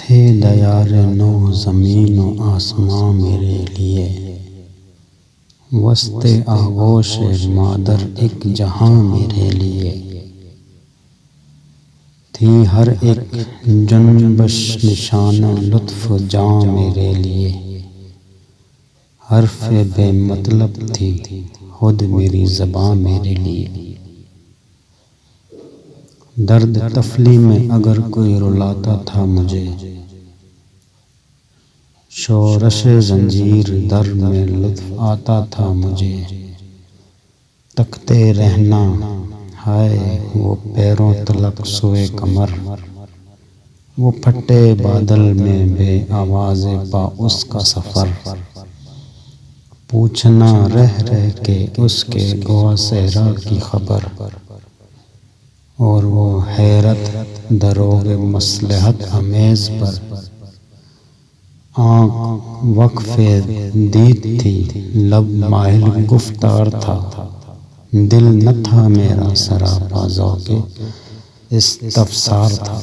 تھے دیار نو زمین و آسماں میرے لیے، وسط آغوش مادر ایک جہاں میرے لیے، تھی ہر ایک جنبش نشان لطف جاں میرے لیے، حرف بے مطلب تھی خود میری زباں میرے لیے۔ درد تفلی میں اگر کوئی رلاتا تھا مجھے، شورش زنجیر در میں لطف آتا تھا مجھے، تکتے رہنا ہائے وہ پیروں تلک سوئے کمر، وہ پھٹے بادل میں بے آواز پا اس کا سفر، پوچھنا رہ رہ کے اس کے گوا صحرا کی خبر، اور وہ حیرت دروغ مصلحت امیز پر، آنکھ وقف دید تھی لب ماہل گفتار تھا، دل نہ تھا میرا سراپا ذوق استفسار تھا۔